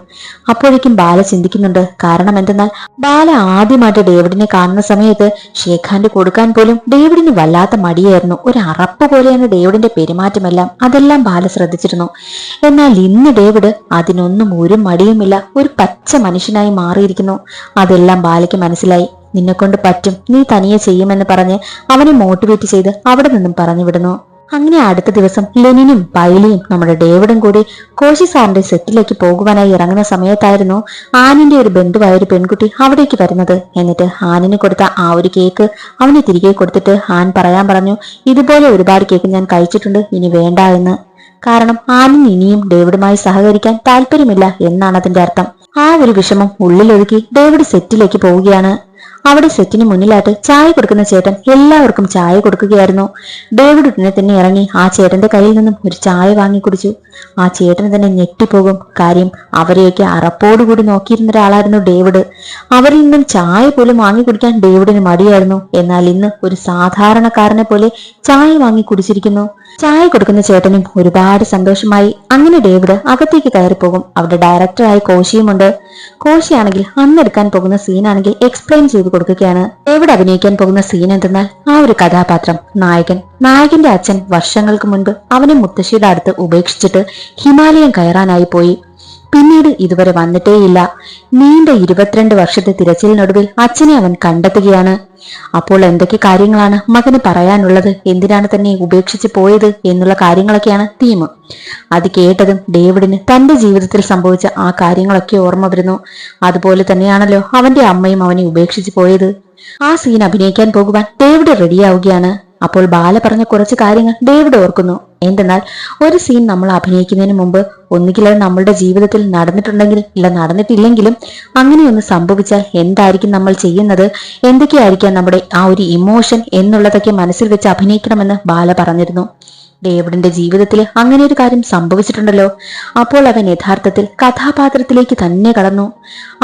അപ്പോഴേക്കും ബാല ചിന്തിക്കുന്നുണ്ട്. കാരണം എന്തെന്നാൽ ബാല ആദ്യമായിട്ട് ഡേവിഡിനെ കാണുന്ന സമയത്ത് ഷേക്ക് ഹാൻഡ് കൊടുക്കാൻ പോലും ഡേവിഡിന് വല്ലാത്ത മടിയായിരുന്നു. ഒരു അറപ്പ് പോലെയാണ് ഡേവിഡിന്റെ പെരുമാറ്റമെല്ലാം. അതെല്ലാം ബാല ശ്രദ്ധിച്ചിരുന്നു. എന്നാൽ ഇന്ന് ഡേവിഡ് അതിനൊന്നും ഒരു മടിയുമില്ല, ഒരു പച്ച മനുഷ്യനായി മാറിയിരിക്കുന്നു. അതെല്ലാം ബാലയ്ക്ക് മനസ്സിലായി. നിന്നെക്കൊണ്ട് പറ്റും, നീ തനിയെ ചെയ്യുമെന്ന് പറഞ്ഞ് അവനെ മോട്ടിവേറ്റ് ചെയ്ത് അവിടെ നിന്നും പറഞ്ഞു വിടുന്നു. അങ്ങനെ അടുത്ത ദിവസം ലെനിനും പൈലിയും നമ്മുടെ ഡേവിഡും കൂടി കോശി സാറിന്റെ സെറ്റിലേക്ക് പോകുവാനായി ഇറങ്ങുന്ന സമയത്തായിരുന്നു ആനിന്റെ ഒരു ബന്ധുവായ ഒരു പെൺകുട്ടി അവിടേക്ക് വരുന്നത്. എന്നിട്ട് ആനിന് കൊടുത്ത ആ ഒരു കേക്ക് അവന് തിരികെ കൊടുത്തിട്ട് ആൻ പറയാൻ പറഞ്ഞു, ഇതുപോലെ ഒരുപാട് കേക്ക് ഞാൻ കഴിച്ചിട്ടുണ്ട്, ഇനി വേണ്ട എന്ന്. കാരണം ആനിന് ഇനിയും ഡേവിഡുമായി സഹകരിക്കാൻ താല്പര്യമില്ല എന്നാണ് അതിന്റെ അർത്ഥം. ആ ഒരു വിഷമം ഉള്ളിലൊതുക്കി ഡേവിഡ് സെറ്റിലേക്ക് പോവുകയാണ്. അവിടെ സെറ്റിന് മുന്നിലായിട്ട് ചായ കൊടുക്കുന്ന ചേട്ടൻ എല്ലാവർക്കും ചായ കൊടുക്കുകയായിരുന്നു. ഡേവിഡ് ഉടനെ തന്നെ ഇറങ്ങി ആ ചേട്ടന്റെ കയ്യിൽ നിന്നും ഒരു ചായ വാങ്ങി കുടിച്ചു. ആ ചേട്ടന് തന്നെ ഞെട്ടിപ്പോകും. കാര്യം അവരെയൊക്കെ അറപ്പോടുകൂടി നോക്കിയിരുന്ന ഒരാളായിരുന്നു ഡേവിഡ്. അവരിൽ നിന്നും ചായ പോലും വാങ്ങി കുടിക്കാൻ ഡേവിഡിന് മടിയായിരുന്നു. എന്നാൽ ഇന്ന് ഒരു സാധാരണക്കാരനെ പോലെ ചായ വാങ്ങി കുടിച്ചിരിക്കുന്നു. ചായ കൊടുക്കുന്ന ചേട്ടനും ഒരുപാട് സന്തോഷമായി. അങ്ങനെ ഡേവിഡ് അകത്തേക്ക് കയറിപ്പോകും. അവിടെ ഡയറക്ടറായി കോശിയുമുണ്ട്. കോശിയാണെങ്കിൽ അന്നെടുക്കാൻ പോകുന്ന സീനാണെങ്കിൽ എക്സ്പ്ലെയിൻ ചെയ്ത് കൊടുക്കുകയാണ്. ഡേവിഡ് അഭിനയിക്കാൻ പോകുന്ന സീൻ എന്തെന്നാൽ ആ ഒരു കഥാപാത്രം നായകന്റെ അച്ഛൻ വർഷങ്ങൾക്ക് മുൻപ് അവനെ മുത്തശ്ശിയുടെ അടുത്ത് ഉപേക്ഷിച്ചിട്ട് ഹിമാലയം കയറാനായി പോയി. പിന്നീട് ഇതുവരെ വന്നിട്ടേയില്ല. നീണ്ട 22 വർഷത്തെ തിരച്ചിലിനൊടുവിൽ അച്ഛനെ അവൻ കണ്ടെത്തുകയാണ്. അപ്പോൾ എന്തൊക്കെ കാര്യങ്ങളാണ് മകന് പറയാനുള്ളത്, എന്തിനാണ് തന്നെ ഉപേക്ഷിച്ച് പോയത് എന്നുള്ള കാര്യങ്ങളൊക്കെയാണ് തീം. അത് കേട്ടതും ഡേവിഡിന് തന്റെ ജീവിതത്തിൽ സംഭവിച്ച ആ കാര്യങ്ങളൊക്കെ ഓർമ്മ വരുന്നു. അതുപോലെ തന്നെയാണല്ലോ അവന്റെ അമ്മയും അവനെ ഉപേക്ഷിച്ച് പോയത്. ആ സീൻ അഭിനയിക്കാൻ പോകുവാൻ ഡേവിഡ് റെഡിയാവുകയാണ്. അപ്പോൾ ബാല പറഞ്ഞ കുറച്ച് കാര്യങ്ങൾ ഡേവിഡ് ഓർക്കുന്നു. എന്തെന്നാൽ ഒരു സീൻ നമ്മൾ അഭിനയിക്കുന്നതിന് മുമ്പ് ഒന്നുകിൽ അത് നമ്മളുടെ ജീവിതത്തിൽ നടന്നിട്ടുണ്ടെങ്കിൽ ഇല്ല നടന്നിട്ടില്ലെങ്കിലും അങ്ങനെയൊന്ന് സംഭവിച്ചാൽ എന്തായിരിക്കും നമ്മൾ ചെയ്യുന്നത്, എന്തൊക്കെയായിരിക്കാം നമ്മുടെ ആ ഒരു ഇമോഷൻ എന്നുള്ളതൊക്കെ മനസ്സിൽ വെച്ച് അഭിനയിക്കണമെന്ന് ബാല പറഞ്ഞിരുന്നു. ഡേവിഡിന്റെ ജീവിതത്തിൽ അങ്ങനെ ഒരു കാര്യം സംഭവിച്ചിട്ടുണ്ടല്ലോ. അപ്പോൾ അവൻ യഥാർത്ഥത്തിൽ കഥാപാത്രത്തിലേക്ക് തന്നെ കടന്നു.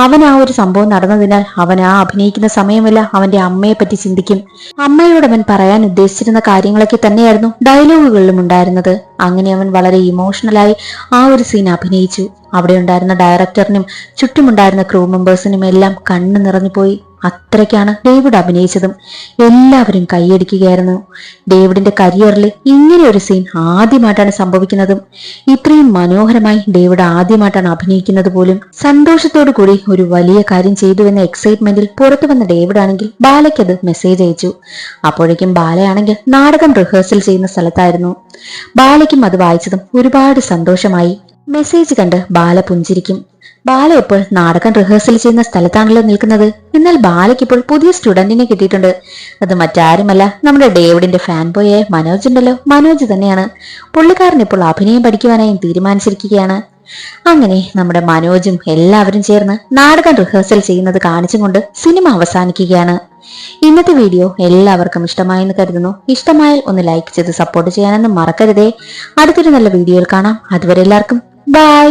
അവൻ ആ ഒരു സംഭവം നടന്നതിനാൽ അവൻ ആ അഭിനയിക്കുന്ന സമയമല്ല അവന്റെ അമ്മയെ പറ്റി ചിന്തിക്കും. അമ്മയോട് അവൻ പറയാൻ ഉദ്ദേശിച്ചിരുന്ന കാര്യങ്ങളൊക്കെ തന്നെയായിരുന്നു ഡയലോഗുകളിലും ഉണ്ടായിരുന്നത്. അങ്ങനെ അവൻ വളരെ ഇമോഷണലായി ആ ഒരു സീൻ അഭിനയിച്ചു. അവിടെ ഉണ്ടായിരുന്ന ഡയറക്ടറിനും ചുറ്റുമുണ്ടായിരുന്ന ക്രൂ മെമ്പേഴ്സിനും എല്ലാം കണ്ണു നിറഞ്ഞുപോയി. അത്രയ്ക്കാണ് ഡേവിഡ് അഭിനയിച്ചതും. എല്ലാവരും കൈയടിക്കുകയായിരുന്നു. ഡേവിഡിന്റെ കരിയറിൽ ഇങ്ങനെ ഒരു സീൻ ആദ്യമായിട്ടാണ് സംഭവിക്കുന്നതും. ഇത്രയും മനോഹരമായി ഡേവിഡ് ആദ്യമായിട്ടാണ് അഭിനയിക്കുന്നത് പോലും. സന്തോഷത്തോടു കൂടി ഒരു വലിയ കാര്യം ചെയ്തു എന്ന എക്സൈറ്റ്മെന്റിൽ പുറത്തു വന്ന ഡേവിഡ് ആണെങ്കിൽ ബാലയ്ക്ക് അത് മെസ്സേജ് അയച്ചു. അപ്പോഴേക്കും ബാലയാണെങ്കിൽ നാടകം റിഹേഴ്സൽ ചെയ്യുന്ന സ്ഥലത്തായിരുന്നു. ബാലയ്ക്കും അത് വായിച്ചതും ഒരുപാട് സന്തോഷമായി. മെസ്സേജ് കണ്ട് ബാല പുഞ്ചിരിക്കും. ബാല ഇപ്പോൾ നാടകം റിഹേഴ്സൽ ചെയ്യുന്ന സ്ഥലത്താണല്ലോ നിൽക്കുന്നത്. എന്നാൽ ബാലയ്ക്ക് ഇപ്പോൾ പുതിയ സ്റ്റുഡന്റിനെ കിട്ടിയിട്ടുണ്ട്. അത് മറ്റാരുമല്ല, നമ്മുടെ ഡേവിഡിന്റെ ഫാൻ ബോയായ മനോജ് ഉണ്ടല്ലോ, മനോജ് തന്നെയാണ്. പുള്ളിക്കാരൻ ഇപ്പോൾ അഭിനയം പഠിക്കുവാനായും തീരുമാനിച്ചിരിക്കുകയാണ്. അങ്ങനെ നമ്മുടെ മനോജും എല്ലാവരും ചേർന്ന് നാടകം റിഹേഴ്സൽ ചെയ്യുന്നത് കാണിച്ചുകൊണ്ട് സിനിമ അവസാനിക്കുകയാണ്. ഇന്നത്തെ വീഡിയോ എല്ലാവർക്കും ഇഷ്ടമായെന്ന് കരുതുന്നു. ഇഷ്ടമായാൽ ഒന്ന് ലൈക്ക് ചെയ്ത് സപ്പോർട്ട് ചെയ്യാനൊന്നും മറക്കരുതേ. അടുത്തൊരു നല്ല വീഡിയോയിൽ കാണാം. അതുവരെ എല്ലാവർക്കും ബൈ.